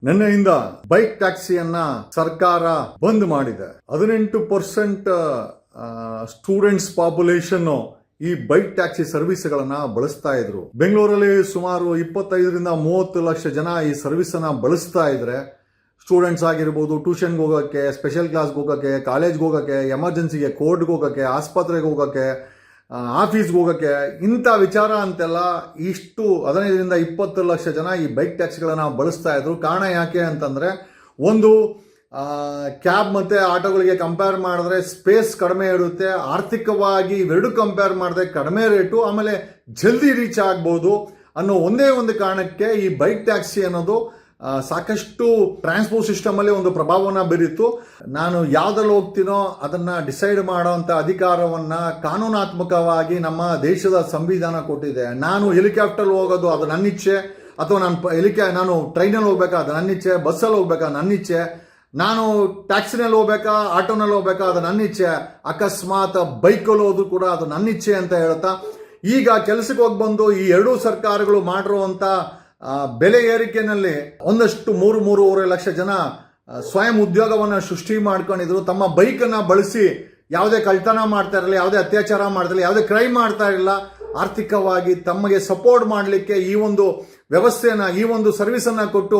ನಿನ್ನೆಯಿಂದ ಬೈಕ್ ಟ್ಯಾಕ್ಸಿಯನ್ನ ಸರ್ಕಾರ ಬಂದ್ ಮಾಡಿದೆ. 18% ಸ್ಟೂಡೆಂಟ್ಸ್ ಪಾಪ್ಯುಲೇಷನ್ ಈ ಬೈಕ್ ಟ್ಯಾಕ್ಸಿ ಸರ್ವಿಸ್ಗಳನ್ನ ಬಳಸ್ತಾ ಇದ್ರು. ಬೆಂಗಳೂರಲ್ಲಿ ಸುಮಾರು 25-30 ಲಕ್ಷ ಜನ ಈ ಸರ್ವಿಸ್ ಅನ್ನ ಬಳಸ್ತಾ ಇದ್ರೆ, ಸ್ಟೂಡೆಂಟ್ಸ್ ಆಗಿರ್ಬೋದು, ಟ್ಯೂಷನ್ಗೆ ಹೋಗೋಕ್ಕೆ, ಸ್ಪೆಷಲ್ ಕ್ಲಾಸ್ಗೆ ಹೋಗೋಕ್ಕೆ, ಕಾಲೇಜ್ಗೆ ಹೋಗೋಕ್ಕೆ, ಎಮರ್ಜೆನ್ಸಿಗೆ, ಕೋರ್ಟ್ಗೆ ಹೋಗೋಕ್ಕೆ, ಆಸ್ಪತ್ರೆಗೆ ಹೋಗೋಕ್ಕೆ, ಆಫೀಸ್ಗೆ ಹೋಗೋಕ್ಕೆ, ಇಂಥ ವಿಚಾರ ಅಂತೆಲ್ಲ ಇಷ್ಟು 15-20 ಲಕ್ಷ ಜನ ಈ ಬೈಕ್ ಟ್ಯಾಕ್ಸಿಗಳನ್ನ ಬಳಸ್ತಾ ಇದ್ರು. ಕಾರಣ ಯಾಕೆ ಅಂತಂದ್ರೆ, ಒಂದು ಕ್ಯಾಬ್ ಮತ್ತೆ ಆಟೋಗಳಿಗೆ ಕಂಪೇರ್ ಮಾಡಿದ್ರೆ ಸ್ಪೇಸ್ ಕಡಿಮೆ ಇರುತ್ತೆ, ಆರ್ಥಿಕವಾಗಿ ಇವೆರಡು ಕಂಪೇರ್ ಮಾಡಿದ್ರೆ ಕಡಿಮೆ ರೇಟು, ಆಮೇಲೆ ಜಲ್ದಿ ರೀಚ್ ಆಗ್ಬೋದು ಅನ್ನೋ ಒಂದೇ ಒಂದು ಕಾರಣಕ್ಕೆ ಈ ಬೈಕ್ ಟ್ಯಾಕ್ಸಿ ಅನ್ನೋದು ಸಾಕಷ್ಟು ಟ್ರಾನ್ಸ್ಪೋರ್ಟ್ ಸಿಸ್ಟಮ್ ಅಲ್ಲಿ ಒಂದು ಪ್ರಭಾವನ ಬೀರಿತ್ತು. ನಾನು ಯಾವ್ದ್ರಲ್ಲಿ ಹೋಗ್ತೀನೋ ಅದನ್ನ ಡಿಸೈಡ್ ಮಾಡೋಂಥ ಅಧಿಕಾರವನ್ನ ಕಾನೂನಾತ್ಮಕವಾಗಿ ನಮ್ಮ ದೇಶದ ಸಂವಿಧಾನ ಕೊಟ್ಟಿದೆ. ನಾನು ಹೆಲಿಕಾಪ್ಟರ್ ಹೋಗೋದು ಅದು ನನ್ನ ಇಚ್ಛೆ, ಅಥವಾ ನಾನು ಟ್ರೈನಲ್ಲಿ ಹೋಗ್ಬೇಕಾ ಅದು ನನ್ನ ಇಚ್ಛೆ, ಬಸ್ಸಲ್ಲಿ ಹೋಗ್ಬೇಕಾ ನನ್ನ ಇಚ್ಛೆ, ನಾನು ಟ್ಯಾಕ್ಸಿನಲ್ಲಿ ಹೋಗ್ಬೇಕಾ ಆಟೋನಲ್ಲಿ ಹೋಗ್ಬೇಕಾ ಅದು ನನ್ನ ಇಚ್ಛೆ, ಅಕಸ್ಮಾತ್ ಬೈಕಲ್ಲಿ ಹೋದ್ರು ಕೂಡ ಅದು ನನ್ನ ಇಚ್ಛೆ ಅಂತ ಹೇಳ್ತಾ, ಈಗ ಕೆಲಸಕ್ಕೆ ಹೋಗಿ ಬಂದು ಈ ಎರಡೂ ಸರ್ಕಾರಗಳು ಮಾಡಿರುವಂತ ಬೆಲೆ ಏರಿಕೆನಲ್ಲಿ ಒಂದಷ್ಟು 3-3.5 ಲಕ್ಷ ಜನ ಸ್ವಯಂ ಉದ್ಯೋಗವನ್ನ ಸೃಷ್ಟಿ ಮಾಡ್ಕೊಂಡಿದ್ರು. ತಮ್ಮ ಬೈಕನ್ನ ಬಳಸಿ ಯಾವುದೇ ಕಳ್ತನ ಮಾಡ್ತಾ ಇರಲಿಲ್ಲ, ಯಾವುದೇ ಅತ್ಯಾಚಾರ ಮಾಡ್ತಾ ಇರಲಿಲ್ಲ, ಯಾವುದೇ ಕ್ರೈಮ್ ಮಾಡ್ತಾ ಇರಲಿಲ್ಲ. ಆರ್ಥಿಕವಾಗಿ ತಮಗೆ ಸಪೋರ್ಟ್ ಮಾಡಲಿಕ್ಕೆ ಈ ಒಂದು ವ್ಯವಸ್ಥೆಯನ್ನ, ಈ ಒಂದು ಸರ್ವಿಸ್ ಅನ್ನ ಕೊಟ್ಟು